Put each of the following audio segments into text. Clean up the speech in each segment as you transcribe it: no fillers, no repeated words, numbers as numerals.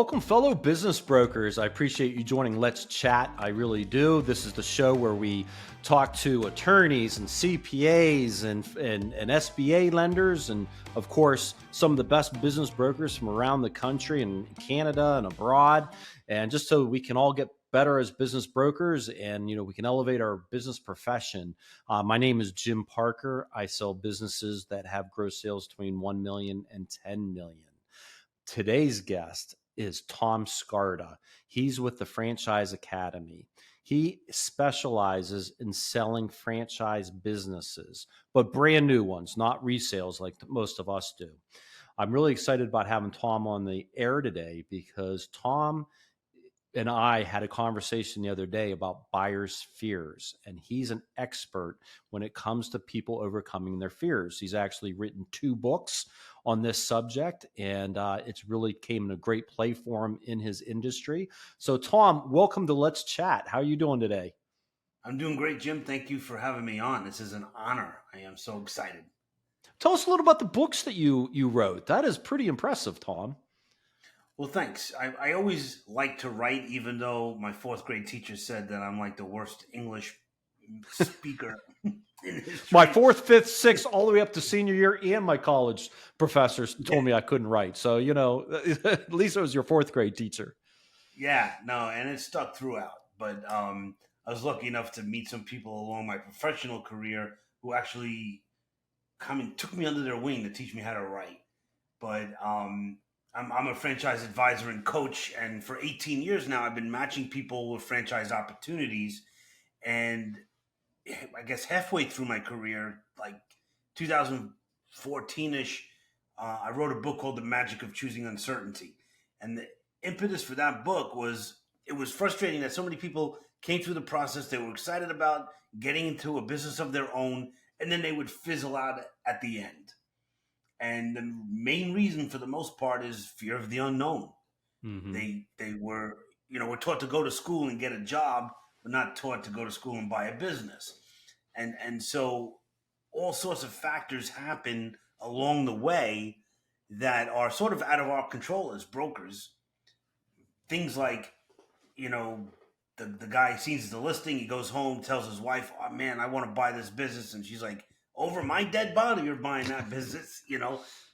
Welcome, fellow business brokers. I appreciate you joining Let's Chat. I really do. This is the show where we talk to attorneys and CPAs and SBA lenders, and of course, some of the best business brokers from around the country and Canada and abroad. And just so we can all get better as business brokers and, we can elevate our business profession. My name is Jim Parker. I sell businesses that have gross sales between 1 million and 10 million. Today's guest is Tom Scarda. He's with the Franchise Academy. He specializes in selling franchise businesses, but brand new ones, not resales like most of us do. I'm really excited about having Tom on the air today because Tom and I had a conversation the other day about buyers' fears, and he's an expert when it comes to people overcoming their fears. He's actually written 2 books on this subject, and it's really came in a great play for him in his industry. So, Tom, welcome to Let's Chat. How are you doing today? I'm doing great, Jim. Thank you for having me on. This is an honor. I am so excited. Tell us a little about the books that you wrote. That is pretty impressive, Tom. Well, thanks. I always like to write, even though my 4th grade teacher said that I'm like the worst English speaker in history. My 4th, 5th, 6th, all the way up to senior year, and my college professors told me I couldn't write. So, at least it was your 4th grade teacher. Yeah, no, and it stuck throughout. But I was lucky enough to meet some people along my professional career who actually took me under their wing to teach me how to write. But I'm a franchise advisor and coach, and for 18 years now, I've been matching people with franchise opportunities. And I guess halfway through my career, like 2014-ish, I wrote a book called The Magic of Choosing Uncertainty. And the impetus for that book was, it was frustrating that so many people came through the process. They were excited about getting into a business of their own, and then they would fizzle out at the end. And the main reason, for the most part, is fear of the unknown. Mm-hmm. They were, we're taught to go to school and get a job, but not taught to go to school and buy a business. And so all sorts of factors happen along the way that are sort of out of our control as brokers. Things like, the guy sees the listing, he goes home, tells his wife, "Oh man, I want to buy this business," and she's like, "Over my dead body, you're buying that business,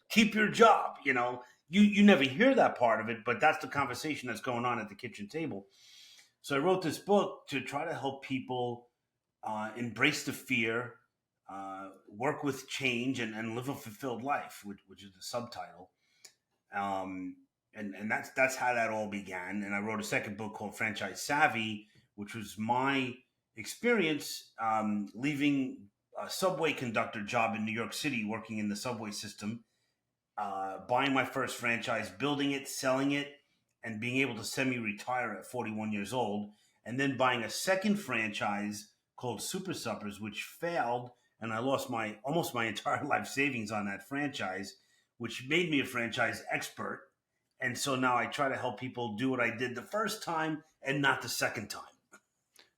keep your job." You never hear that part of it, but that's the conversation that's going on at the kitchen table. So I wrote this book to try to help people embrace the fear, work with change, and live a fulfilled life, which is the subtitle. And that's how that all began. And I wrote a second book called Franchise Savvy, which was my experience leaving a subway conductor job in New York City, working in the subway system, buying my first franchise, building it, selling it, and being able to semi-retire at 41 years old, and then buying a second franchise called Super Suppers, which failed, and I lost almost my entire life savings on that franchise, which made me a franchise expert. And so now I try to help people do what I did the first time and not the second time.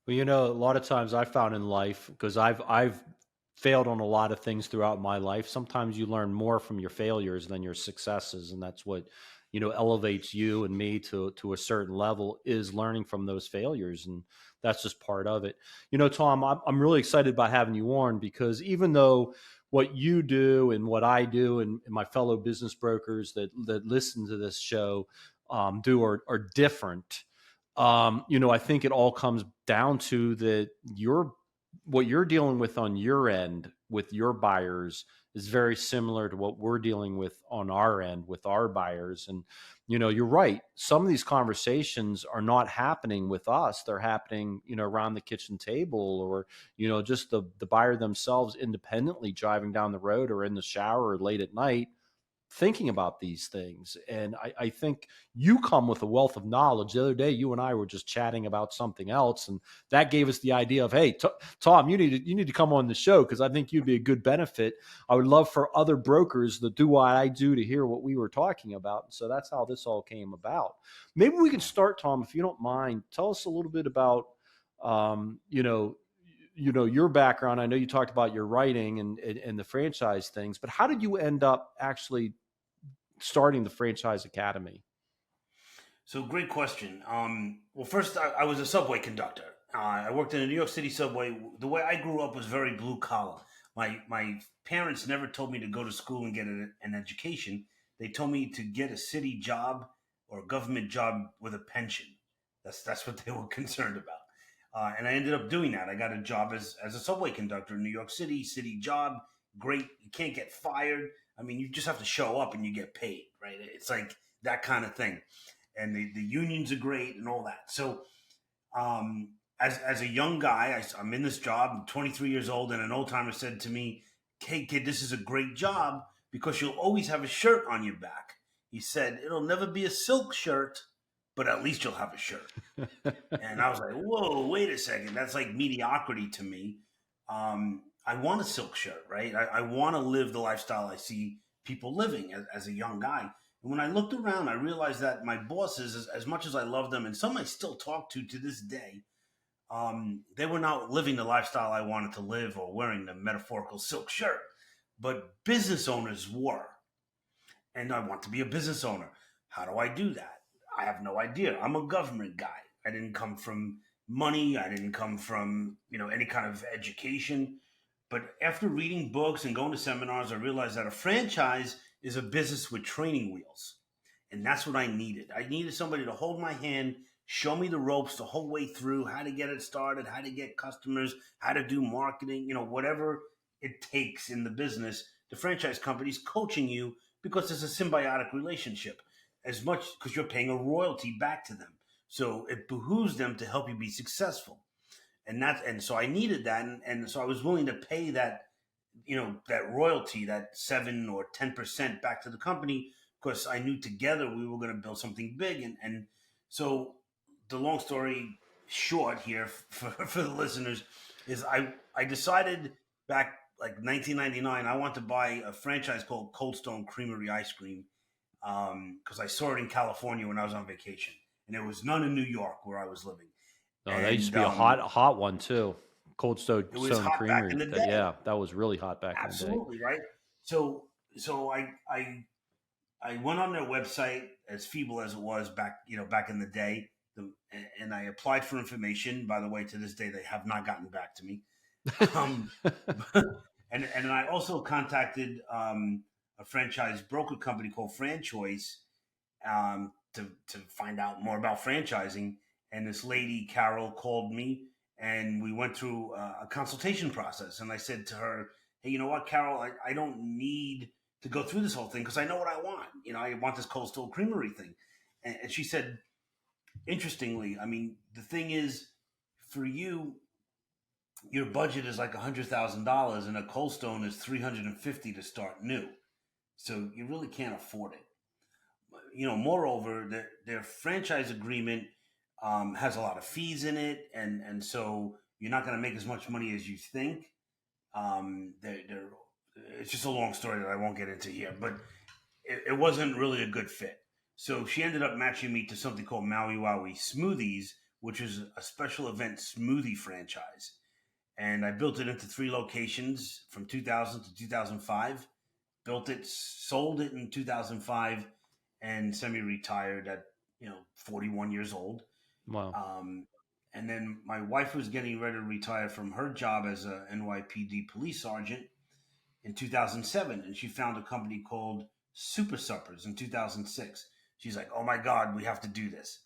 Well, a lot of times I found in life, because I've failed on a lot of things throughout my life. Sometimes you learn more from your failures than your successes, and that's what elevates you and me to a certain level, is learning from those failures, and that's just part of it. Tom, I'm really excited about having you on, because even though what you do and what I do and my fellow business brokers that listen to this show do are different. I think it all comes down to that what you're dealing with on your end with your buyers is very similar to what we're dealing with on our end with our buyers. And, you're right. Some of these conversations are not happening with us. They're happening, around the kitchen table, or, just the buyer themselves independently driving down the road or in the shower or late at night, thinking about these things. And I think you come with a wealth of knowledge. The other day, you and I were just chatting about something else, and that gave us the idea of, hey, Tom, you need to come on the show, because I think you'd be a good benefit. I would love for other brokers that do what I do to hear what we were talking about. So that's how this all came about. Maybe we can start, Tom, if you don't mind. Tell us a little bit about, your background. I know you talked about your writing and the franchise things, but how did you end up actually starting the Franchise Academy? So great question. Well, first I was a subway conductor. I worked in a New York City subway. The way I grew up was very blue collar. My parents never told me to go to school and get an education. They told me to get a city job or a government job with a pension. That's what they were concerned about. And I ended up doing that. I got a job as a subway conductor in New York City, city job. Great. You can't get fired. I mean, you just have to show up and you get paid, right? It's like that kind of thing. And the unions are great and all that. So as a young guy, I'm in this job. I'm 23 years old, and an old timer said to me, "Hey kid, this is a great job because you'll always have a shirt on your back." He said, "It'll never be a silk shirt, but at least you'll have a shirt." And I was like, "Whoa, wait a second. That's like mediocrity to me. I want a silk shirt, right? I want to live the lifestyle I see people living as a young guy." And when I looked around, I realized that my bosses, as much as I love them, and some I still talk to this day, they were not living the lifestyle I wanted to live or wearing the metaphorical silk shirt. But business owners were. And I want to be a business owner. How do I do that? I have no idea. I'm a government guy. I didn't come from money. I didn't come from, any kind of education. But after reading books and going to seminars, I realized that a franchise is a business with training wheels. And that's what I needed. I needed somebody to hold my hand, show me the ropes the whole way through, how to get it started, how to get customers, how to do marketing, whatever it takes in the business. The franchise company's coaching you because it's a symbiotic relationship as much because you're paying a royalty back to them. So it behooves them to help you be successful. And so I needed that. And so I was willing to pay that, that royalty, that 7 or 10% back to the company because I knew together we were going to build something big. And so the long story short here for the listeners is I decided back like 1999, I want to buy a franchise called Cold Stone Creamery Ice Cream because I saw it in California when I was on vacation, and there was none in New York where I was living. No, that used to And be a hot one too. Cold it was Stone hot back in Creamery. the That day. yeah, that was really hot back in the day. Absolutely right. So I went on their website, as feeble as it was back in the day, and I applied for information. By the way, to this day, they have not gotten back to me. Um, and I also contacted a franchise broker company called Franchoice to find out more about franchising. And this lady, Carol, called me and we went through a consultation process. And I said to her, "Hey, you know what, Carol, I don't need to go through this whole thing because I know what I want. I want this Cold Stone Creamery thing." And she said, interestingly, I mean, the thing is, for you, your budget is like $100,000 and a Cold Stone is 350 to start new. So you really can't afford it. Moreover, their franchise agreement has a lot of fees in it, and so you're not going to make as much money as you think. They're it's just a long story that I won't get into here, but it wasn't really a good fit. So she ended up matching me to something called Maui Wowie Smoothies, which is a special event smoothie franchise. And I built it into 3 locations from 2000 to 2005. Built it, sold it in 2005, and semi-retired at 41 years old. Wow. And then my wife was getting ready to retire from her job as a NYPD police sergeant in 2007, and she found a company called Super Suppers in 2006. She's like, "Oh my God, we have to do this."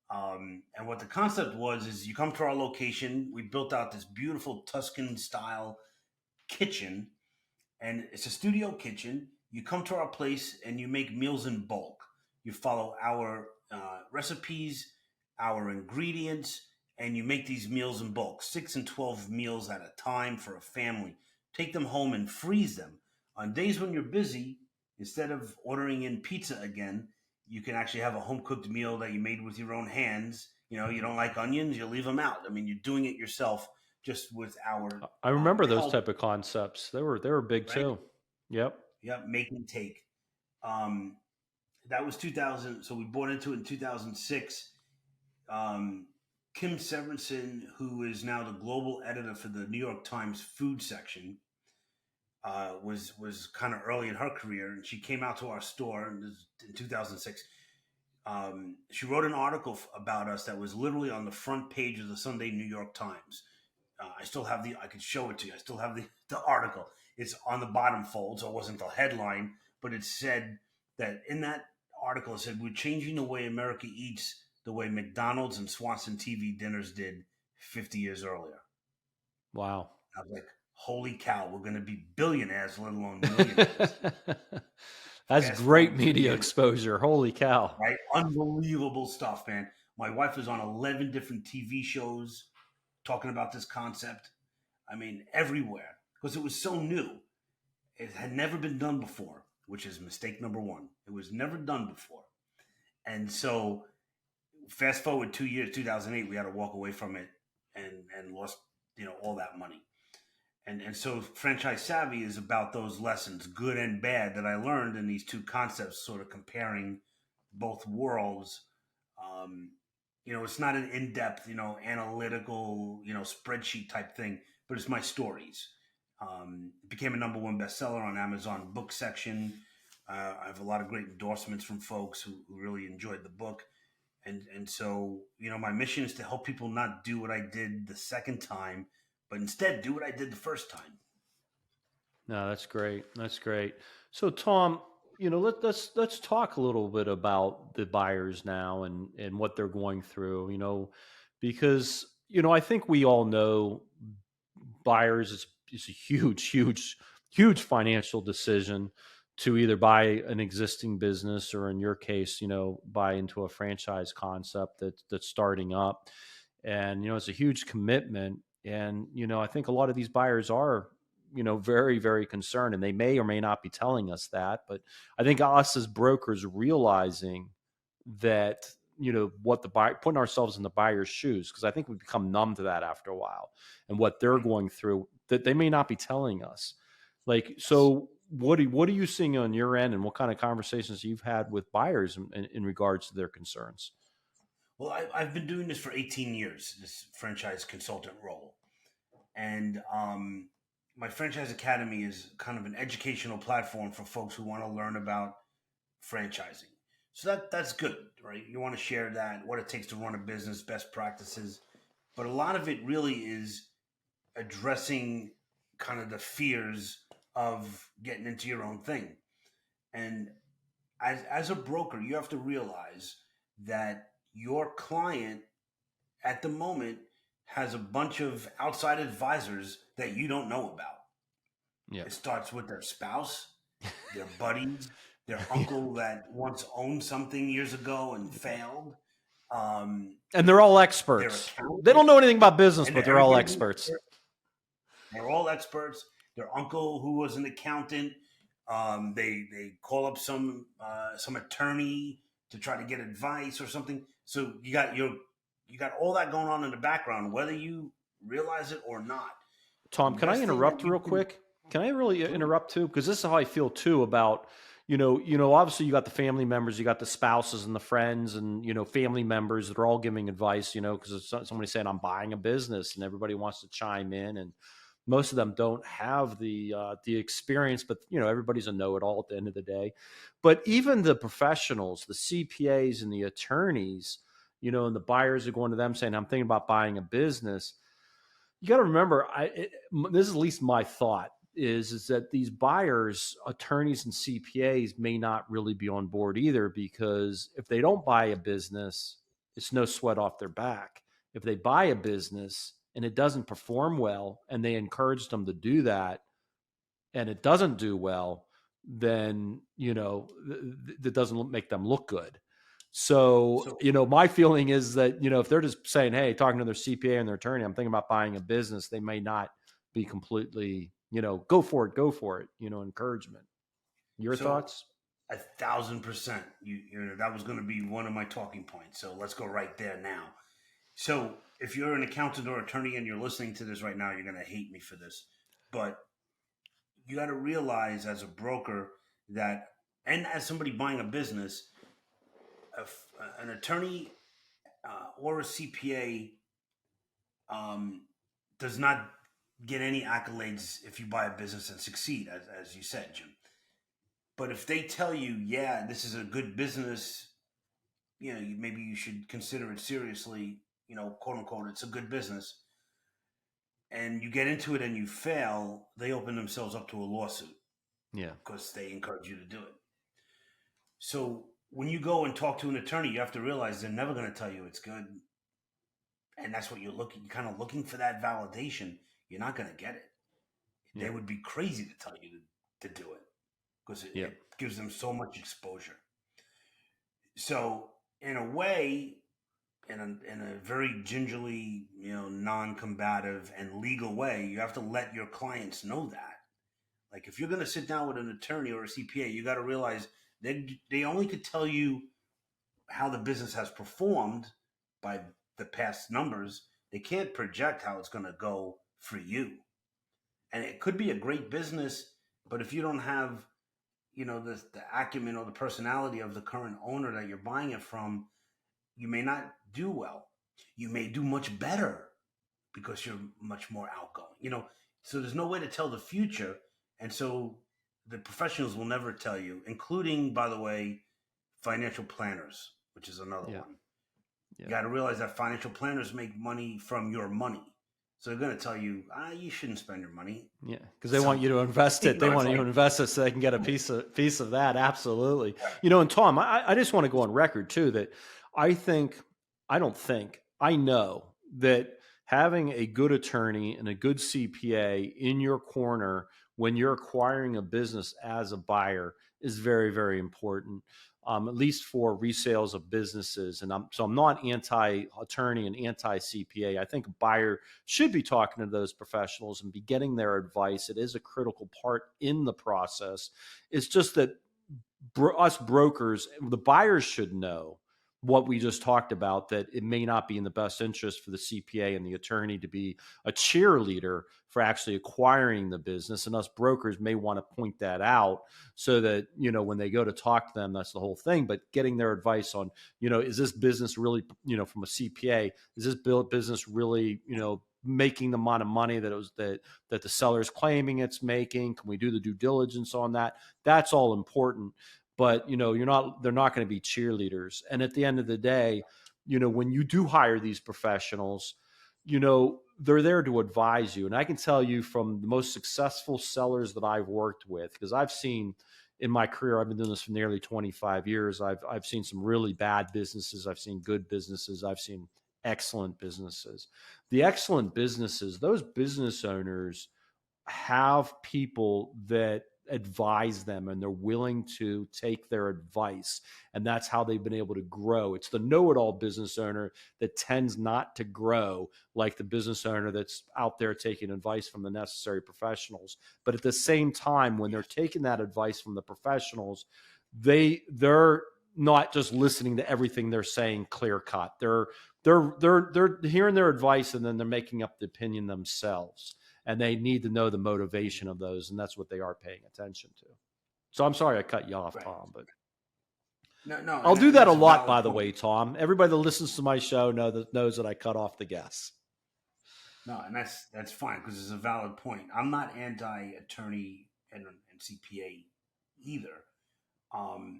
And what the concept was is you come to our location. We built out this beautiful Tuscan style kitchen, and it's a studio kitchen. You come to our place and you make meals in bulk. You follow our recipes, our ingredients, and you make these meals in bulk, 6 and 12 meals at a time for a family. Take them home and freeze them. On days when you're busy, instead of ordering in pizza again, you can actually have a home cooked meal that you made with your own hands. You don't like onions, you leave them out. I mean, you're doing it yourself just with our I remember those help, type of concepts. They were big right? too. Yep. Yep, make and take. Um, that was 2000. So we bought into it in 2006. Kim Severinsen, who is now the global editor for the New York Times food section, was kind of early in her career, and she came out to our store in 2006. She wrote an article about us that was literally on the front page of the Sunday New York Times. I still have I could show it to you. I still have the article. It's on the bottom fold, so it wasn't the headline, but it said that in that article, it said, we're changing the way America eats the way McDonald's and Swanson TV dinners did 50 years earlier. Wow. I was like, holy cow, we're going to be billionaires, let alone millionaires. That's Fast great forward media 2 years, exposure. Holy cow. right? Unbelievable stuff, man. My wife was on 11 different TV shows talking about this concept. I mean, everywhere, because it was so new. It had never been done before, which is mistake number one. It was never done before. And so, fast forward 2 years, 2008, we had to walk away from it and lost, all that money. And so franchise savvy is about those lessons, good and bad, that I learned in these two concepts, sort of comparing both worlds. Um, it's not an in-depth, analytical, spreadsheet type thing, but it's my stories. It became a #1 bestseller on Amazon book section. I have a lot of great endorsements from folks who really enjoyed the book. And so, my mission is to help people not do what I did the second time, but instead do what I did the first time. No, that's great. That's great. So, Tom, let's talk a little bit about the buyers now and what they're going through. Because I think we all know buyers is a huge financial decision to either buy an existing business or, in your case, buy into a franchise concept that's starting up. And it's a huge commitment. And I think a lot of these buyers are very, very concerned, and they may or may not be telling us that. But I think us as brokers realizing that what the buyer, putting ourselves in the buyer's shoes, because I think we become numb to that after a while, and what they're Right. going through that they may not be telling us. Like, Yes. so what are you seeing on your end, and what kind of conversations you've had with buyers in regards to their concerns? Well, I've been doing this for 18 years, this franchise consultant role. And my franchise academy is kind of an educational platform for folks who want to learn about franchising. So that's good, right? You want to share that, what it takes to run a business, best practices. But a lot of it really is addressing kind of the fears of getting into your own thing. And as a broker, you have to realize that your client at the moment has a bunch of outside advisors that you don't know about. Yeah. It starts with their spouse, their buddies, their Yeah. uncle that once owned something years ago and failed, um, And they're all their experts. They accountant, don't know anything about business, and but they're all everybody experts. they're all experts. Their uncle who was an accountant, they call up some attorney to try to get advice or something. So you got all that going on in the background, whether you realize it or not. The Tom, can I best thing that interrupt you real can quick? Can I really do. interrupt too? Because this is how I feel too about, obviously you got the family members, you got the spouses and the friends and, family members that are all giving advice, because somebody saying I'm buying a business and everybody wants to chime in, and most of them don't have the experience, but everybody's a know-it-all at the end of the day. But even the professionals, the CPAs and the attorneys, and the buyers are going to them saying, I'm thinking about buying a business. You got to remember, this is at least my thought is that these buyers, attorneys and CPAs may not really be on board either, because if they don't buy a business, it's no sweat off their back. If they buy a business and it doesn't perform well and they encourage them to do that and it doesn't do well, then that doesn't make them look good. So, So my feeling is that, if they're just saying, hey, talking to their CPA and their attorney, I'm thinking about buying a business, they may not be completely, go for it, encouragement. Your so thoughts? 1,000%. That was going to be one of my talking points. So let's go right there now. So if you're an accountant or attorney and you're listening to this right now, you're going to hate me for this, but you got to realize as a broker that, and as somebody buying a business, an attorney or a CPA does not get any accolades if you buy a business and succeed, as you said, Jim. But if they tell you, yeah, this is a good business, maybe you should consider it seriously, quote unquote, it's a good business, and you get into it and you fail, they open themselves up to a lawsuit Yeah. because they encourage you to do it. So when you go and talk to an attorney, you have to realize they're never going to tell you it's good, and that's what you're kind of looking for, that validation. You're not going to get it. Yeah. They would be crazy to tell you to do it because it, Yeah. it gives them so much exposure. So in a way, in a very gingerly, non-combative and legal way, you have to let your clients know that. Like if you're going to sit down with an attorney or a CPA, you got to realize they only could tell you how the business has performed by the past numbers. They can't project how it's going to go for you. And it could be a great business, but if you don't have, the acumen or the personality of the current owner that you're buying it from, you may not do well. You may do much better because you're much more outgoing. So there's no way to tell the future. And so the professionals will never tell you, including, by the way, financial planners, which is another Yeah. one. Yeah. You got to realize that financial planners make money from your money. So they're going to tell you, you shouldn't spend your money. Yeah, because they want you to invest it. They It's want you to like, invest it so they can get a piece of that. Absolutely. And Tom, I just want to go on record too that I know that having a good attorney and a good CPA in your corner when you're acquiring a business as a buyer is very, very important. At least for resales of businesses. And I'm not anti-attorney and anti-CPA. I think a buyer should be talking to those professionals and be getting their advice. It is a critical part in the process. It's just that us brokers, the buyers should know what we just talked about, that it may not be in the best interest for the CPA and the attorney to be a cheerleader for actually acquiring the business. And us brokers may want to point that out so that, when they go to talk to them, that's the whole thing. But getting their advice on, is this business really, from a CPA, is this business really, making the amount of money that the seller's claiming it's making? Can we do the due diligence on that? That's all important. But they're not going to be cheerleaders. And at the end of the day, when you do hire these professionals, they're there to advise you. And I can tell you from the most successful sellers that I've worked with, because I've seen in my career, I've been doing this for nearly 25 years. I've seen some really bad businesses. I've seen good businesses. I've seen excellent businesses. The excellent businesses, those business owners have people that advise them and they're willing to take their advice. And that's how they've been able to grow. It's the know-it-all business owner that tends not to grow like the business owner that's out there taking advice from the necessary professionals. But at the same time, when they're taking that advice from the professionals, they're not just listening to everything they're saying clear cut. They're hearing their advice and then they're making up the opinion themselves. And they need to know the motivation of those, and that's what they are paying attention to. So I'm sorry I cut you off, right. Tom, but No, I'll do that a lot, by the point. way, Tom. Everybody that listens to my show knows that I cut off the guests. No, and that's fine because it's a valid point. I'm not anti-attorney and CPA either. I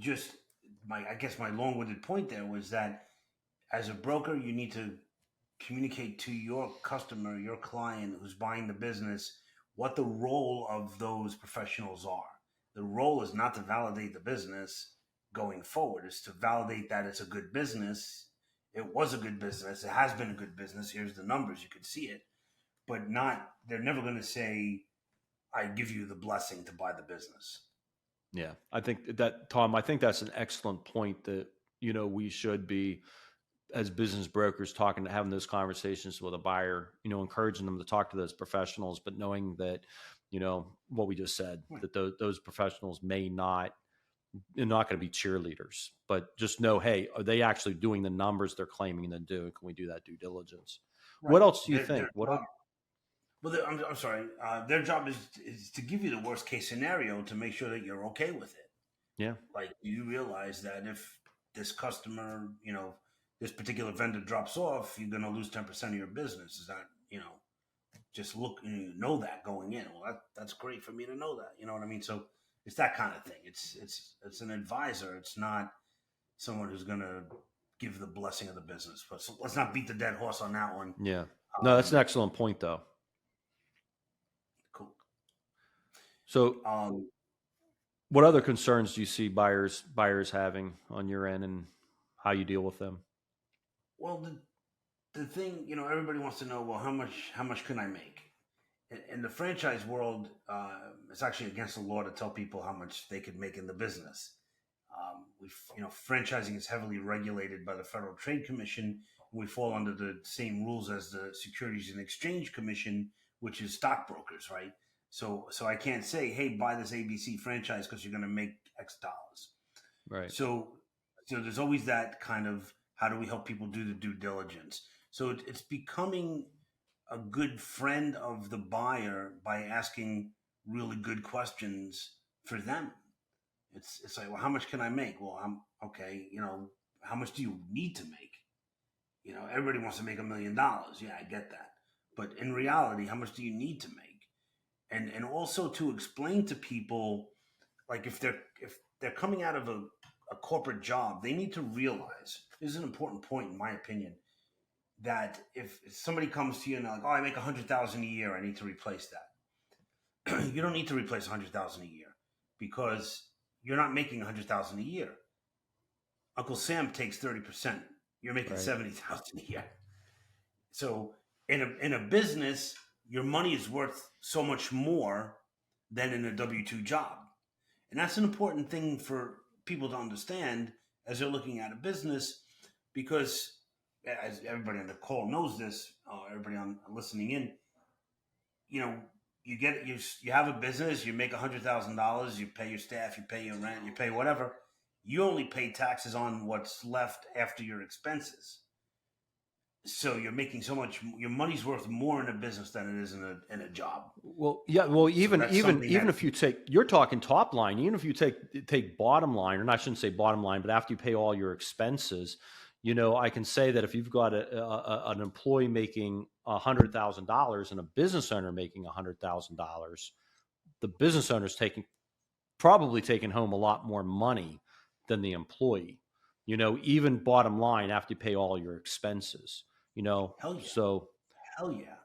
guess my long-winded point there was that as a broker, you need to communicate to your customer, your client who's buying the business, what the role of those professionals are. The role is not to validate the business going forward. It's to validate that it's a good business. It was a good business. It has been a good business. Here's the numbers. You could see it. But they're never going to say, I give you the blessing to buy the business. Yeah, I think that, Tom, I think that's an excellent point that, we should be, as business brokers, having those conversations with a buyer, encouraging them to talk to those professionals, but knowing that, what we just said, Right. that those professionals they're not going to be cheerleaders, but just know, hey, are they actually doing the numbers they're claiming to do? Can we do that due diligence? Right. What else do you Their think? job, I'm sorry. Their job is to give you the worst case scenario to make sure that you're okay with it. Yeah. Like you realize that if this customer, this particular vendor drops off, you're going to lose 10% of your business. Is that, just look and you know that going in. Well, that's great for me to know that. You know what I mean? So it's that kind of thing. It's an advisor. It's not someone who's going to give the blessing of the business. But so let's not beat the dead horse on that one. Yeah. No, that's an Um, excellent point, though. cool. So, Um, what other concerns do you see buyers having on your end, and how you deal with them? well, the thing, everybody wants to know, well, how much can I make? In the franchise world, it's actually against the law to tell people how much they could make in the business. Franchising is heavily regulated by the Federal Trade Commission. We fall under the same rules as the Securities and Exchange Commission, which is stockbrokers, right? So I can't say, hey, buy this ABC franchise because you're going to make X dollars. Right. So, so there's always that kind of, how do we help people do the due diligence? So it's becoming a good friend of the buyer by asking really good questions for them. It's like, well, how much can I make? Well, I'm okay. How much do you need to make? Everybody wants to make $1 million. Yeah, I get that. But in reality, how much do you need to make? And also to explain to people, like if they're coming out of a corporate job, they need to realize, this is an important point in my opinion, that if somebody comes to you and they're like, oh, I make 100,000 a year, I need to replace that. You don't need to replace 100,000 a year, because you're not making 100,000 a year. Uncle Sam takes 30%. You're making Right. 70,000 a year. So in a business, your money is worth so much more than in a W-2 job. And that's an important thing for people to understand as they're looking at a business, because as everybody on the call knows this, everybody on listening in, you know, you have a business, you make $100,000, you pay your staff, you pay your rent, you pay whatever. You only pay taxes on what's left after your expenses. So you're making so much. Your money's worth more in a business than it is in a job. Well, yeah. Well, So even that's even something even that, if you take, you're talking top line. Even if you take bottom line, or I shouldn't say bottom line, but after you pay all your expenses, I can say that if you've got an employee making $100,000 and a business owner making $100,000, the business owner's probably taking home a lot more money than the employee. Even bottom line after you pay all your expenses. hell yeah, So hell yeah.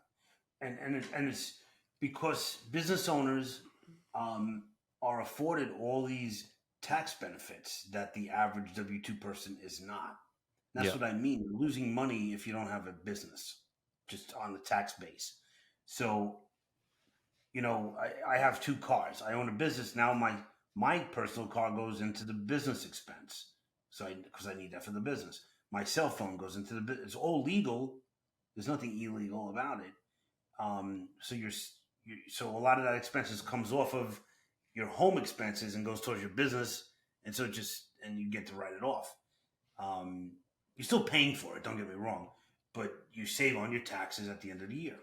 And it's because business owners um, are afforded all these tax benefits that the average W-2 person is not. That's yeah, what I mean. You're losing money if you don't have a business, just on the tax base. So, I have two cars. I own a business now. My personal car goes into the business expense, so because I need that for the business. My cell phone goes into the business. It's all legal. There's nothing illegal about it. So a lot of that expenses comes off of your home expenses and goes towards your business, and and you get to write it off. Um, you're still paying for it. Don't get me wrong, but you save on your taxes at the end of the year.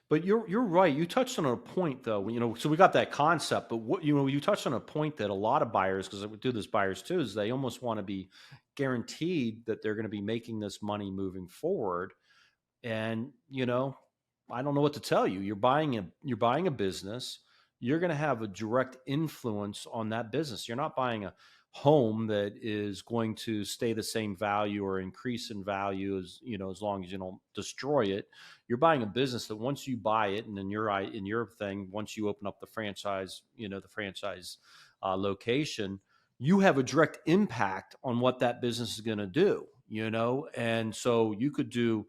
but you're right. You touched on a point though. So we got that concept, but you touched on a point that a lot of buyers, because we do this buyers too, is they almost want to be guaranteed that they're going to be making this money moving forward. And I don't know what to tell you. You're buying a business. You're going to have a direct influence on that business. You're not buying a home that is going to stay the same value or increase in value as long as you don't destroy it. You're buying a business that once you buy it, and in your thing, once you open up the franchise location, you have a direct impact on what that business is going to do. And so you could do,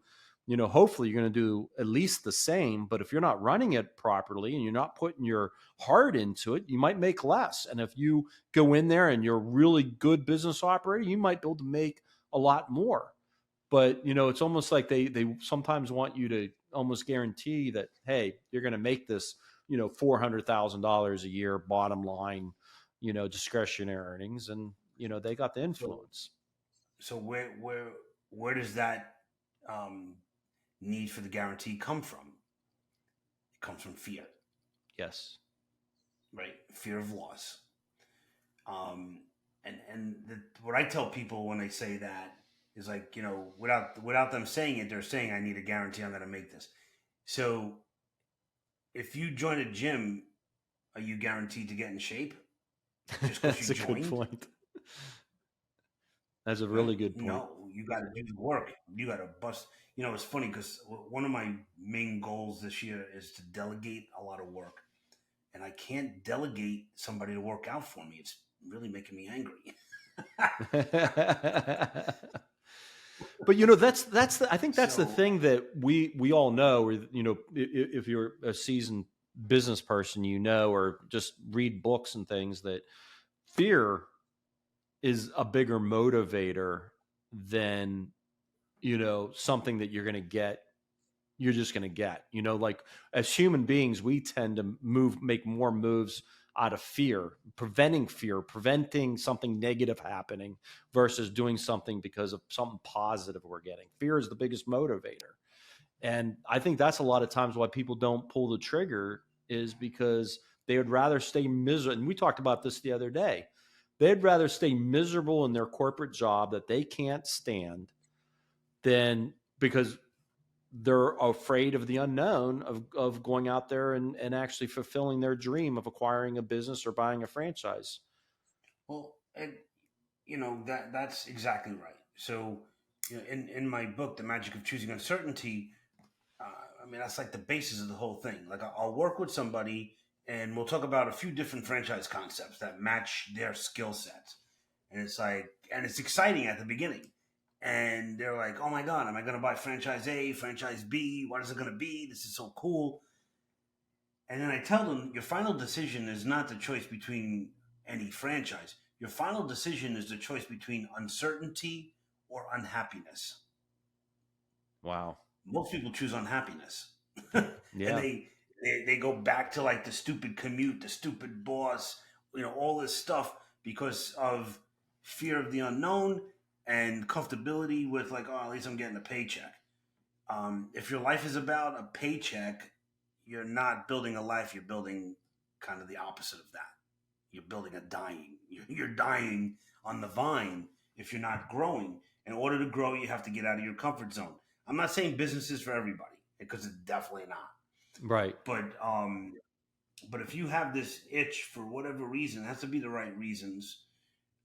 hopefully you're going to do at least the same. But if you're not running it properly and you're not putting your heart into it, you might make less. And if you go in there and you're a really good business operator, you might be able to make a lot more. But it's almost like they sometimes want you to almost guarantee that, hey, you're going to make this $400,000 a year bottom line, discretionary earnings, and they got the So influence. so where does that um, need for the guarantee come from? It comes from fear, Yes. right? Fear of loss. Um, and what I tell people when they say that is, like, without them saying it, they're saying, I need a guarantee I'm going to make this. So if you join a gym, are you guaranteed to get in shape just because you That's a good joined? point. That's a Right? really good point. No, you got to do the work. You got to bust. It's funny because one of my main goals this year is to delegate a lot of work, and I can't delegate somebody to work out for me. It's really making me angry. But I think that's the So, thing that we all know. Or if you're a seasoned business person, or just read books and things, that fear is a bigger motivator than something that you're just going to get. Like, as human beings, we tend to make more moves out of fear, preventing something negative happening versus doing something because of something positive we're getting. Fear is the biggest motivator. And I think that's a lot of times why people don't pull the trigger, is because they would rather stay miserable. And we talked about this the other day. They'd rather stay miserable in their corporate job that they can't stand, than because they're afraid of the unknown, of going out there and actually fulfilling their dream of acquiring a business or buying a franchise. well, and that's exactly right. So, in my book, The Magic of Choosing Uncertainty, I mean, that's like the basis of the whole thing. Like, I'll work with somebody, and we'll talk about a few different franchise concepts that match their skill sets. And it's like, and it's exciting at the beginning. And they're like, "Oh my god, am I going to buy franchise A, franchise B? What is it going to be? This is so cool." And then I tell them, your final decision is not the choice between any franchise. Your final decision is the choice between uncertainty or unhappiness. Wow. Most people choose unhappiness. And Yeah. they go back to like the stupid commute, the stupid boss, all this stuff because of fear of the unknown and comfortability with like, oh, at least I'm getting a paycheck. If your life is about a paycheck, you're not building a life. You're building kind of the opposite of that. You're building a dying. You're dying on the vine if you're not growing. In order to grow, you have to get out of your comfort zone. I'm not saying business is for everybody, because it's definitely not. Right. But if you have this itch for whatever reason, it has to be the right reasons.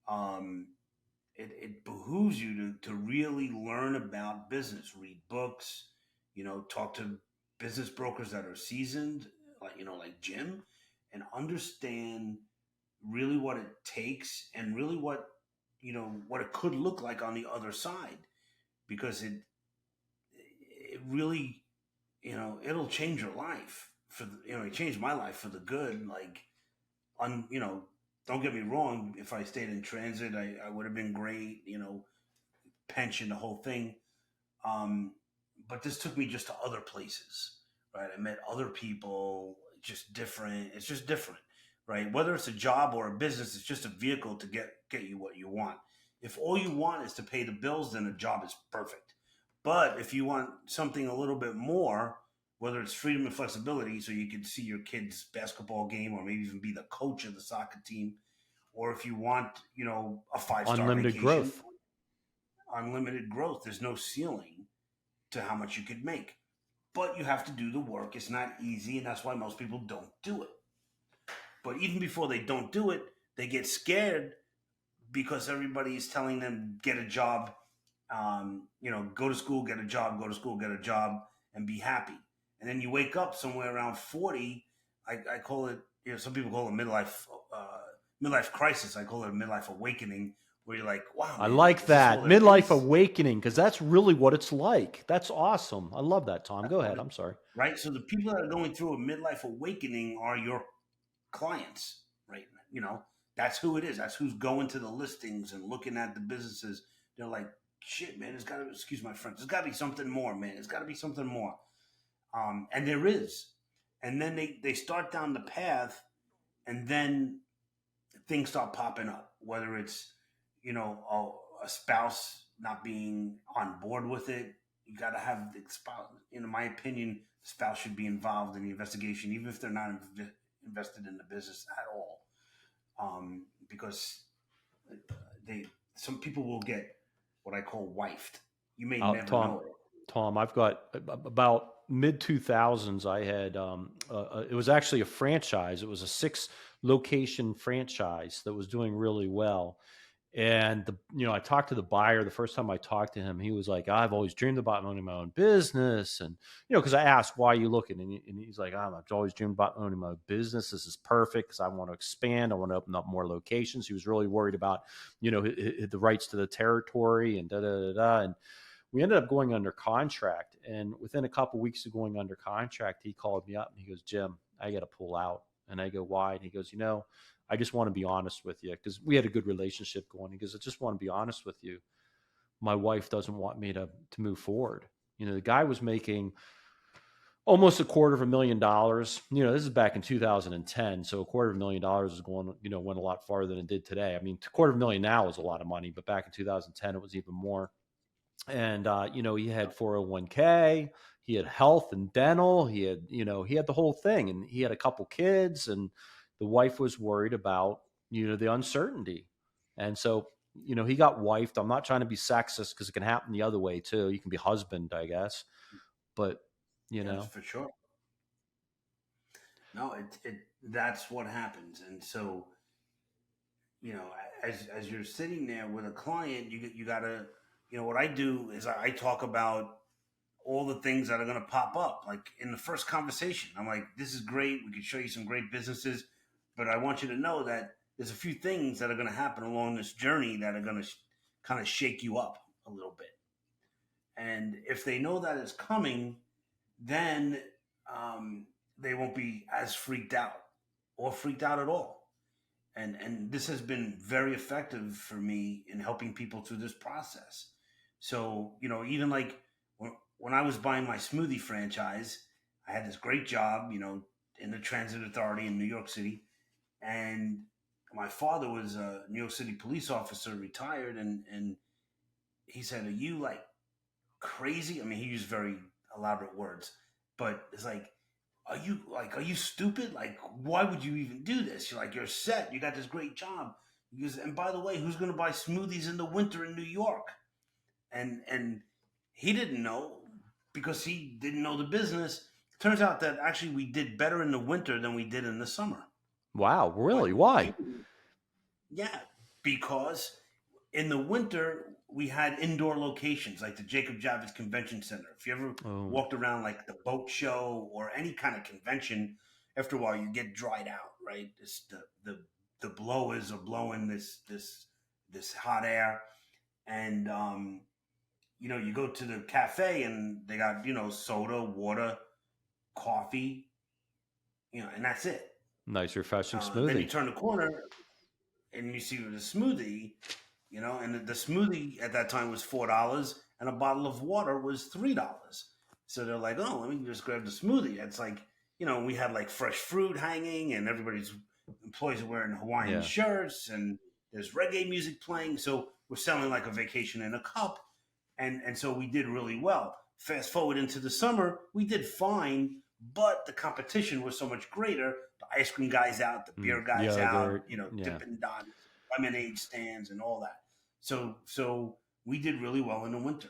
Um, it behooves you to really learn about business, read books, talk to business brokers that are seasoned, like Jim, and understand really what it takes and really what it could look like on the other side, because it really, it'll change your life it changed my life for the good. Like, on don't get me wrong, if I stayed in transit, I would have been great, pension, the whole thing. um but this took me just to other places, right? I met other people, just different. It's just different, right? Whether it's a job or a business, it's just a vehicle to get you what you want. If all you want is to pay the bills, then a job is perfect. But if you want something a little bit more, whether it's freedom and flexibility, so you can see your kid's basketball game or maybe even be the coach of the soccer team, or if you want, a 5-star Unlimited vacation, growth. unlimited growth, there's no ceiling to how much you could make. But you have to do the work. It's not easy, and that's why most people don't do it. But even before they don't do it, they get scared because everybody is telling them, get a job, go to school, get a job, go to school, get a job, and be happy. And then you wake up somewhere around 40. I call it, some people call it midlife crisis. I call it a midlife awakening, where you're like, wow, I man, like is this all that. there Midlife is? awakening, because that's really what it's like. That's awesome. I love that, Tom. That's Go what ahead. it, I'm sorry. right? So the people that are going through a midlife awakening are your clients, right? That's who it is. That's who's going to the listings and looking at the businesses. They're like, shit, man, there's got to, excuse my French, there's got to be something more, man. There's got to be something more. And there is. And then they start down the path, and then things start popping up, whether it's, a spouse not being on board with it. You got to have the spouse, in my opinion, the spouse should be involved in the investigation, even if they're not invested in the business at all. Because they some people will get what I call wifed. You may Uh, never Tom, know it. Tom, I've got about mid 2000s. I had it was actually a franchise. It was a 6 location franchise that was doing really well, And I talked to the buyer the first time I talked to him. He was like, "I've always dreamed about owning my own business," and because I asked, "Why are you looking?" And he's like, I've always dreamed about owning my own business. This is perfect because I want to expand. I want to open up more locations." He was really worried about, the rights to the territory and da da da da. And we ended up going under contract. And within a couple of weeks of going under contract, he called me up and he goes, "Jim, I got to pull out." And I go, "Why?" And he goes, "I just want to be honest with you," because we had a good relationship going. He goes, "I just want to be honest with you. My wife doesn't want me to move forward." The guy was making almost $250,000. This is back in 2010, so $250,000 is going, went a lot farther than it did today. I mean, $250,000 now is a lot of money, but back in 2010 it was even more. And he had 401k, he had health and dental, he had the whole thing, and he had a couple kids, and the wife was worried about the uncertainty. And so he got wifed. I'm not trying to be sexist because it can happen the other way too. You can be husband, I guess, but you Yes, know for sure. No, it that's what happens. And so, you know, as you're sitting there with a client, you gotta, what I do is I talk about all the things that are going to pop up. Like in the first conversation, I'm like, "This is great. We can show you some great businesses, but I want you to know that there's a few things that are going to happen along this journey that are going to kind of shake you up a little bit." And if they know that it's coming, then they won't be as freaked out or freaked out at all. And this has been very effective for me in helping people through this process. So even like when I was buying my smoothie franchise, I had this great job, in the transit authority in New York City, and my father was a New York City police officer, retired, and he said, "Are you like crazy?" I mean, he used very elaborate words, but it's like, are you stupid? Like, why would you even do this? You're set. You got this great job. Because, and by the way, who's going to buy smoothies in the winter in New York? And he didn't know because he didn't know the business. Turns out that actually we did better in the winter than we did in the summer. Wow, But really? Why? he, yeah, because in the winter we had indoor locations like the Jacob Javits Convention Center. If you ever Oh, walked around like the boat show or any kind of convention, after a while you get dried out, right? It's the blowers are blowing this hot air, and you go to the cafe and they got soda, water, coffee, and that's it. nice refreshing Then you smoothie. turn the corner and you see the smoothie, and the smoothie at that time was $4, and a bottle of water was $3. So they're like, "Oh, let me just grab the smoothie." It's like, we had like fresh fruit hanging, and everybody's employees are wearing Hawaiian Yeah. shirts, and there's reggae music playing. So we're selling like a vacation in a cup, and so we did really well. Fast forward into the summer, we did fine, but the competition was so much greater. The ice cream guys out, the beer guys out, Yogurt. Yeah. Dippin' Dots, lemonade stands, and all that. So we did really well in the winter.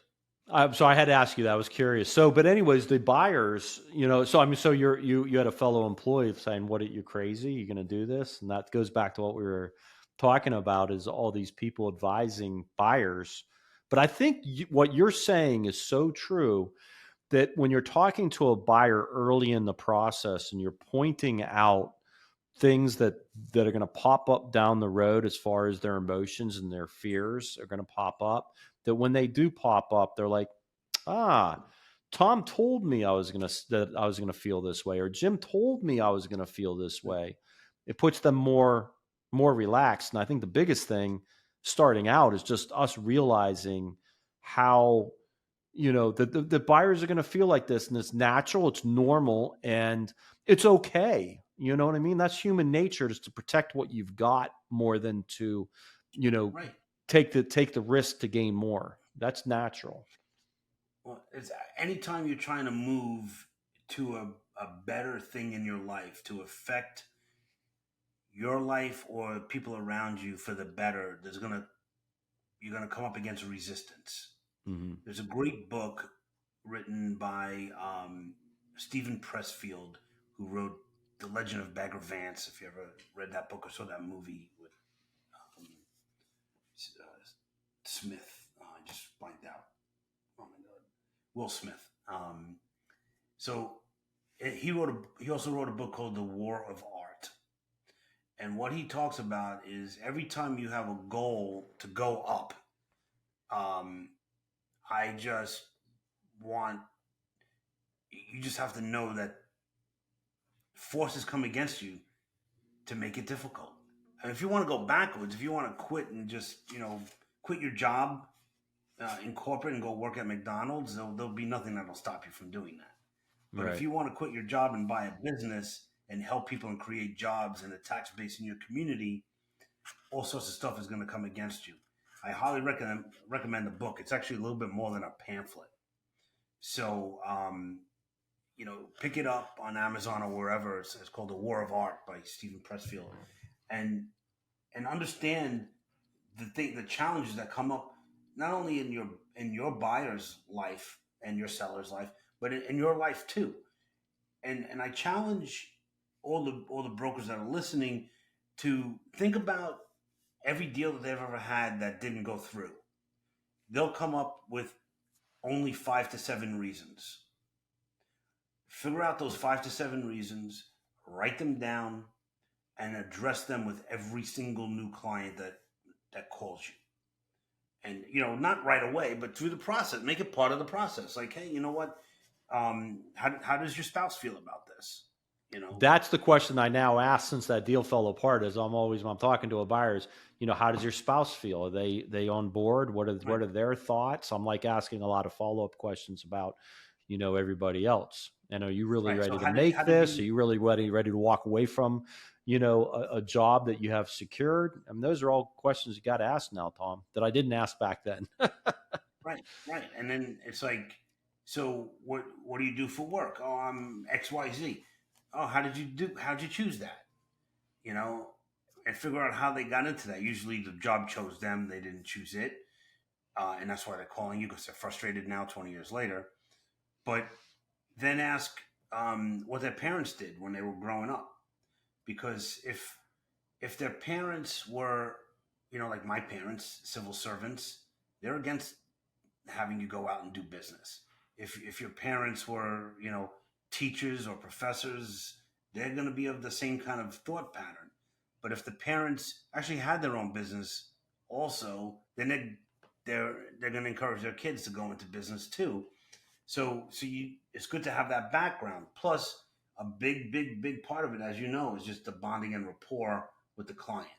So I had to ask you that. I was curious. So, but anyways, the buyers, so I mean, so you had a fellow employee saying, "What? Are you crazy? You going to do this?" And that goes back to what we were talking about, is all these people advising buyers. But I think what you're saying is so true, that when you're talking to a buyer early in the process and you're pointing out things that are going to pop up down the road, as far as their emotions and their fears are going to pop up, that when they do pop up, they're like, "Ah, Tom told me that I was going to feel this way, or Jim told me I was going to feel this way." It puts them more relaxed. And I think the biggest thing starting out is just us realizing how, the buyers are going to feel like this, and it's natural, it's normal, and it's okay. You know what I mean? That's human nature, just to protect what you've got more than to, you know, Right. take the risk to gain more. That's natural. Well, it's anytime you're trying to move to a better thing in your life to affect your life or people around you for the better, you're gonna come up against resistance. Hmm. There's a great book written by Stephen Pressfield, who wrote The Legend of Bagger Vance. If you ever read that book or saw that movie with um, Smith. I just blanked out. Oh my God, Will Smith. So he also wrote a book called The War of Art. And what he talks about is every time you have a goal to go up, um, I just want you just have to know that forces come against you to make it difficult. And if you want to go backwards, if you want to quit and just quit your job in corporate and go work at McDonald's, there'll be nothing that'll stop you from doing that. But if Right. you want to quit your job and buy a business and help people and create jobs and a tax base in your community, all sorts of stuff is going to come against you. I highly recommend the book. It's actually a little bit more than a pamphlet. So, pick it up on Amazon or wherever. It's called The War of Art by Stephen Pressfield, and understand the challenges that come up not only in your buyer's life and your seller's life, but in your life too. And I challenge all the brokers that are listening to think about every deal that they've ever had that didn't go through. They'll come up with only 5 to 7 reasons. Figure out those 5 to 7 reasons, write them down, and address them with every single new client that calls you. And not right away, but through the process. Make it part of the process. Like, hey, you know what? How does your spouse feel about this? That's the question I now ask since that deal fell apart. Is when I'm talking to a buyers, how does your spouse feel? Are they on board? What Right, are their thoughts? I'm like asking a lot of follow-up questions about, everybody else. And are you really right. So ready to how make did this? Are you? you really ready to walk away from, a job that you have secured? I mean, those are all questions you got to ask now, Tom, that I didn't ask back then. Right, right. And then it's like, so what do you do for work? Oh, I'm XYZ. Oh, how'd you choose that? You know, and figure out how they got into that. Usually the job chose them, they didn't choose it. And that's why they're calling you because they're frustrated now 20 years later. But then ask what their parents did when they were growing up. Because if their parents were, like my parents, civil servants, they're against having you go out and do business. If your parents were, teachers or professors, they're going to be of the same kind of thought pattern. But if the parents actually had their own business, also, then they're going to encourage their kids to go into business too. So it's good to have that background. Plus, a big part of it, as you know, is just the bonding and rapport with the client.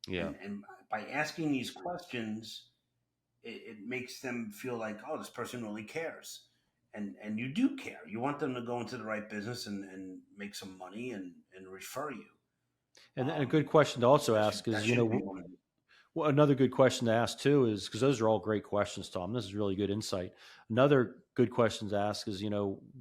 Yeah. And by asking these questions, it makes them feel like, oh, this person really cares. And you do care. You want them to go into the right business and make some money and refer you. And a good question to also That ask is, should be one of the well, another good question to ask too is because those are all great questions, Tom. This is really good insight. Another good question to ask is,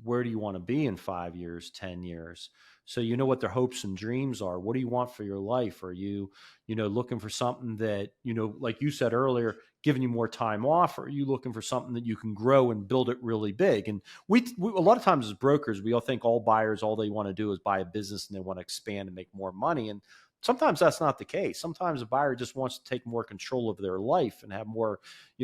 where do you want to be in 5 years, 10 years? So you know what their hopes and dreams are. What do you want for your life? Are you, looking for something that, like you said earlier, giving you more time off? Or are you looking for something that you can grow and build it really big? And we a lot of times as brokers, we all think all buyers, all they want to do is buy a business and they want to expand and make more money. And sometimes that's not the case. Sometimes a buyer just wants to take more control of their life and have more,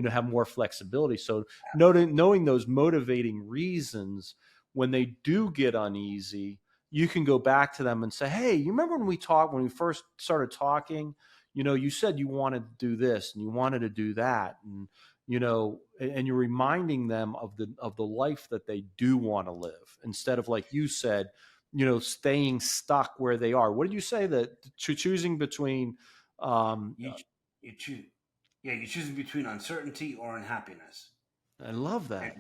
have more flexibility. So knowing those motivating reasons when they do get uneasy, you can go back to them and say, hey, you remember when we first started talking, you said you wanted to do this and you wanted to do that. And, and you're reminding them of the life that they do want to live instead of, like you said, staying stuck where they are. What did you say that choosing between? you you choose yeah, you're choosing between uncertainty or unhappiness. I love And that.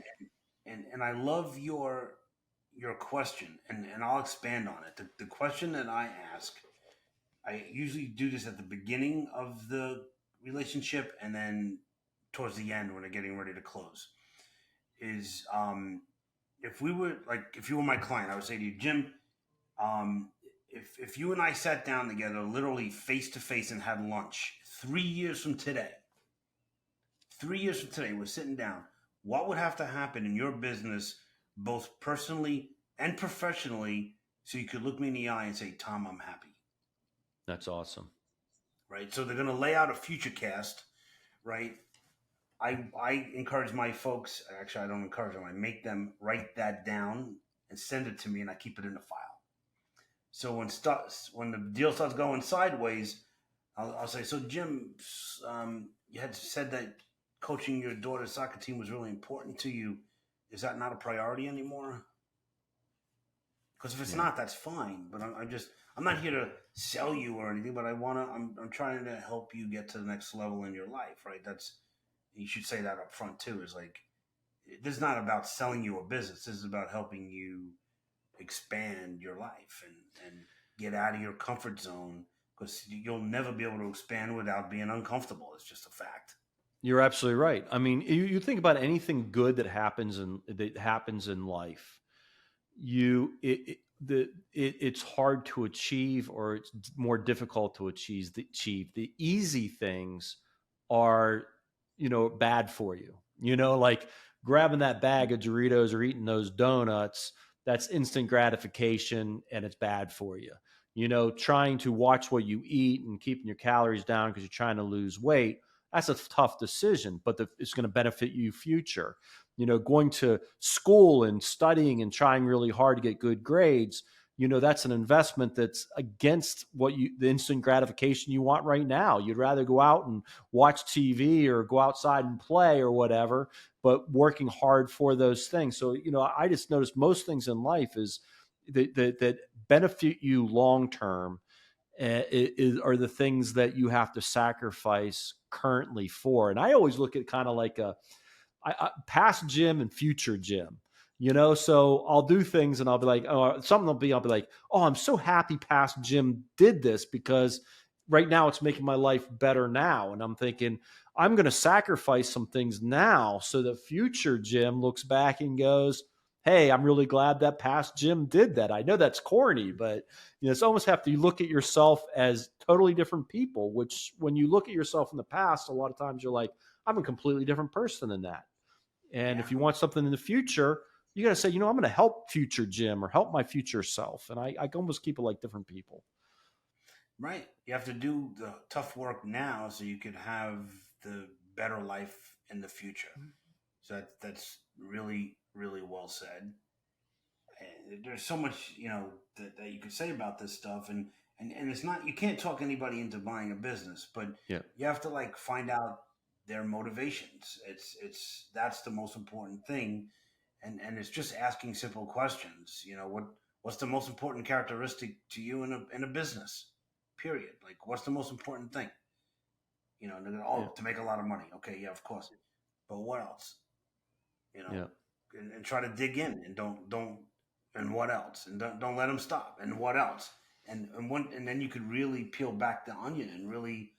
and I love your question, and I'll expand on it. The question that I ask, I usually do this at the beginning of the relationship and then towards the end when they're getting ready to close. Is if you were my client, I would say to you, Jim, um, if you and I sat down together, literally face to face, and had lunch 3 years from today, 3 years from today, we're sitting down. What would have to happen in your business, both personally and professionally, so you could look me in the eye and say, Tom, I'm happy? That's awesome. Right. So they're going to lay out a future cast. right? I encourage my folks. Actually, I don't encourage them. I make them write that down and send it to me, and I keep it in the file. So when the deal starts going sideways, I'll say, so Jim, you had said that coaching your daughter's soccer team was really important to you. Is that not a priority anymore? Because if it's Yeah. not, that's fine. But I'm not here to sell you or anything. But I'm trying to help you get to the next level in your life, right? You should say that up front too. Is like, this is not about selling you a business. This is about helping you expand your life and get out of your comfort zone, because you'll never be able to expand without being uncomfortable. It's just a fact. You're absolutely right. I mean, you think about anything good that happens in life. It's hard to achieve, or it's more difficult to achieve. The easy things are, bad for you. Like grabbing that bag of Doritos or eating those donuts, that's instant gratification and it's bad for you. Trying to watch what you eat and keeping your calories down because you're trying to lose weight, that's a tough decision, but it's going to benefit you future. Going to school and studying and trying really hard to get good grades, that's an investment that's against the instant gratification you want right now. You'd rather go out and watch TV or go outside and play or whatever, but working hard for those things. So, I just noticed most things in life is that benefit you long term are the things that you have to sacrifice currently for. And I always look at kind of like past Jim and future Jim. So I'll do things and I'll be like, oh, I'll be like, oh, I'm so happy past Jim did this because right now it's making my life better now. And I'm thinking, I'm going to sacrifice some things now so that future Jim looks back and goes, hey, I'm really glad that past Jim did that. I know that's corny, but it's almost have to look at yourself as totally different people, which when you look at yourself in the past, a lot of times you're like, I'm a completely different person than that. And Yeah. if you want something in the future, you got to say, I'm going to help future Jim or help my future self. And I almost keep it like different people. Right. You have to do the tough work now so you could have the better life in the future. So that's really, really well said. And there's so much, that you could say about this stuff. And it's not, you can't talk anybody into buying a business, but Yeah. you have to like find out their motivations. That's the most important thing. And it's just asking simple questions. What's the most important characteristic to you in a business? Period. Like, what's the most important thing? And they're gonna, Yeah. to make a lot of money. Okay, yeah, of course. But what else? You know, Yeah. and try to dig in, and don't and what else? And don't let them stop. And what else? And then you could really peel back the onion and really,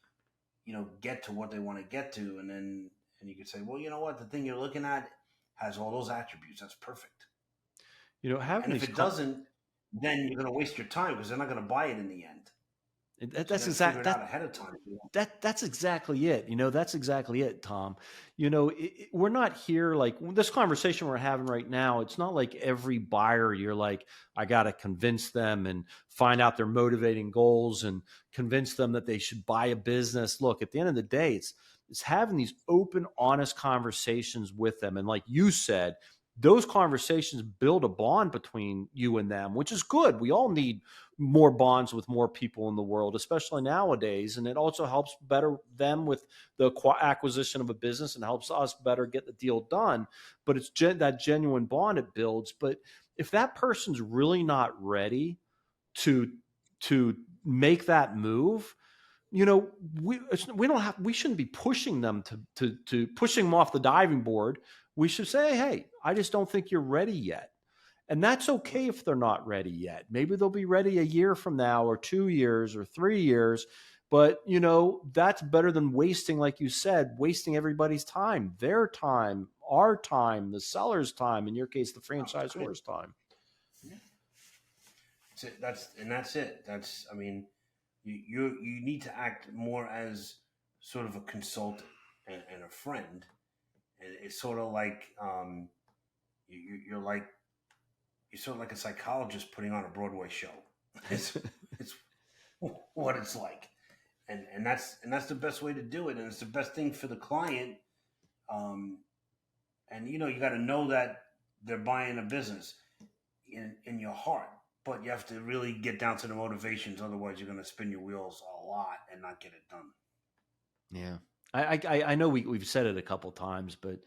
get to what they want to get to, and you could say, well, you know what, the thing you're looking at has all those attributes. That's perfect. Having And if these, it doesn't, then you're going to waste your time because they're not going to buy it in the end. So you that's got to figure exact it out ahead of time. that's exactly it. That's exactly it, Tom. We're not here like this conversation we're having right now. It's not like every buyer you're like, I got to convince them and find out their motivating goals and convince them that they should buy a business. Look, at the end of the day, it's having these open, honest conversations with them. And like you said, those conversations build a bond between you and them, which is good. We all need more bonds with more people in the world, especially nowadays. And it also helps better them with the acquisition of a business and helps us better get the deal done. But it's that genuine bond it builds. But if that person's really not ready to make that move, we shouldn't be pushing them to pushing them off the diving board. We should say, hey, I just don't think you're ready yet. And that's okay if they're not ready yet. Maybe they'll be ready a year from now or 2 years or 3 years. But, that's better than wasting, like you said, wasting everybody's time, their time, our time, the seller's time, in your case, the Oh, that's great. franchisor's time. Yeah. That's it. I mean, you need to act more as sort of a consultant and a friend. And it's sort of like you're like you're sort of like a psychologist putting on a Broadway show. It's what it's like. and that's the best way to do it, and it's the best thing for the client. Um, and you got to know that they're buying a business in your heart, but you have to really get down to the motivations. Otherwise, you're going to spin your wheels a lot and not get it done. Yeah. I know we've said it a couple times, but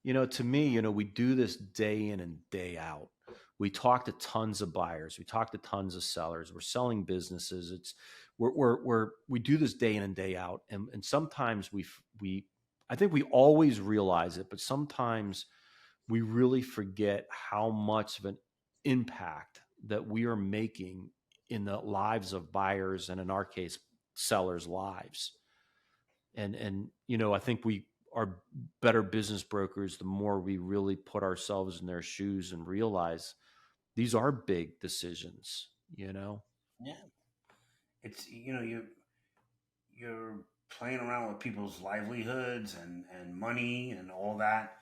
to me, we do this day in and day out. We talk to tons of buyers. We talk to tons of sellers. We're selling businesses. We do this day in and day out. And sometimes I think we always realize it, but sometimes we really forget how much of an impact that we are making in the lives of buyers, and in our case, sellers' lives. And I think we are better business brokers the more we really put ourselves in their shoes and realize these are big decisions. Yeah, it's you're playing around with people's livelihoods and money and all that.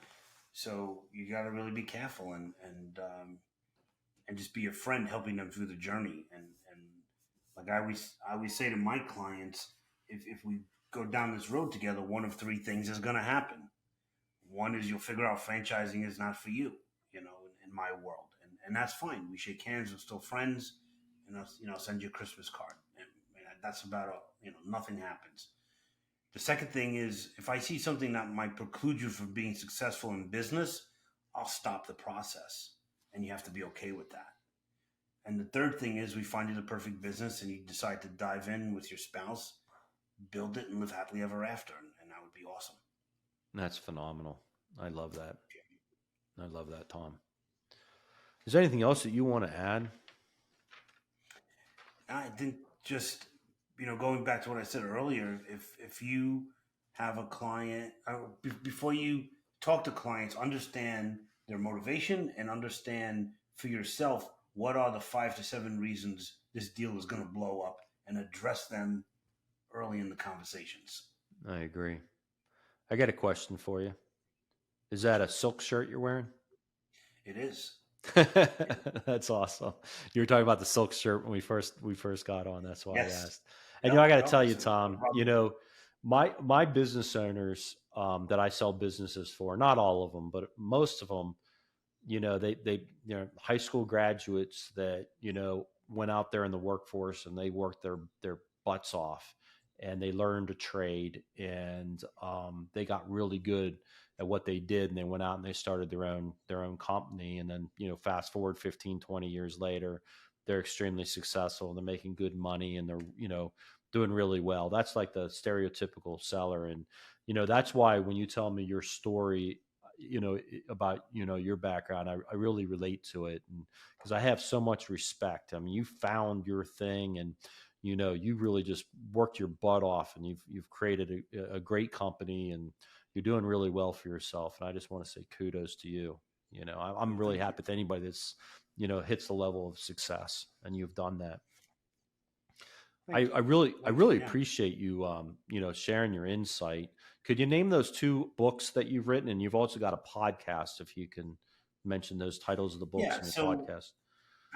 So you got to really be careful and just be a friend, helping them through the journey. And like I always say to my clients, if we go down this road together, one of three things is going to happen. One is you'll figure out franchising is not for you, in my world, and that's fine. We shake hands, we're still friends, and I'll send you a Christmas card, and that's about all. Nothing happens. The second thing is, if I see something that might preclude you from being successful in business, I'll stop the process, and you have to be okay with that. And the third thing is, we find you the perfect business, and you decide to dive in with your spouse, build it, and live happily ever after, and that would be awesome. That's phenomenal. I love that. I love that, Tom. Is there anything else that you want to add? I think just going back to what I said earlier, if you have a client, before you talk to clients, understand their motivation and understand for yourself what are the 5 to 7 reasons this deal is going to blow up, and address them early in the conversations. I agree. I got a question for you. Is that a silk shirt you're wearing? It is. That's awesome. You were talking about the silk shirt when we first got on. That's why Yes. I asked. And Yep, I got to yep. tell you, So, Tom, my business owners that I sell businesses for, not all of them, but most of them, they high school graduates that went out there in the workforce and they worked their butts off, and they learned a trade, and they got really good at what they did, and they went out and they started their own company, and then fast forward 15, 20 years later, they're extremely successful and they're making good money, and they're doing really well. That's like the stereotypical seller. And that's why when you tell me your story about your background, I really relate to it, and because I have so much respect. I mean, you found your thing, and you really just worked your butt off, and you've created a great company, and you're doing really well for yourself. And I just want to say kudos to you. I'm really thank you. happy with anybody that's hits the level of success, and you've done that. Thank you. I really Thank you. Yeah. appreciate you sharing your insight. Could you name those 2 books that you've written? And you've also got a podcast, if you can mention those titles of the books Yeah. in your So podcast.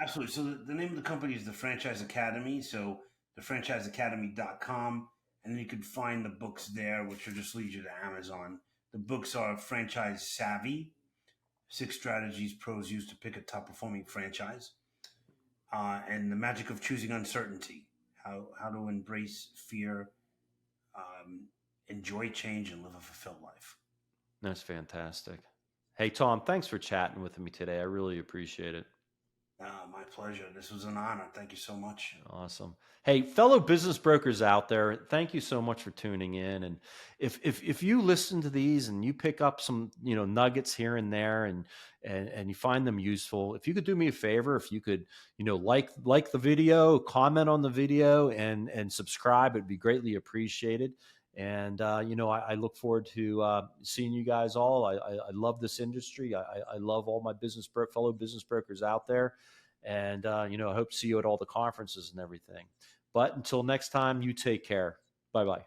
absolutely. So the name of the company is the Franchise Academy. So thefranchiseacademy.com. And then you can find the books there, which will just lead you to Amazon. The books are Franchise Savvy, 6 strategies pros use to pick a top performing franchise, and The Magic of Choosing Uncertainty, how to embrace fear, enjoy change, and live a fulfilled life. That's fantastic. Hey, Tom, thanks for chatting with me today. I really appreciate it. My pleasure. This was an honor. Thank you so much. Awesome. Hey, fellow business brokers out there, thank you so much for tuning in. And if you listen to these and you pick up some nuggets here and there, and you find them useful, if you could do me a favor, if you could like the video, comment on the video, and subscribe, it'd be greatly appreciated. And I look forward to seeing you guys all. I love this industry. I love all my fellow business brokers out there. And, I hope to see you at all the conferences and everything. But until next time, you take care. Bye-bye.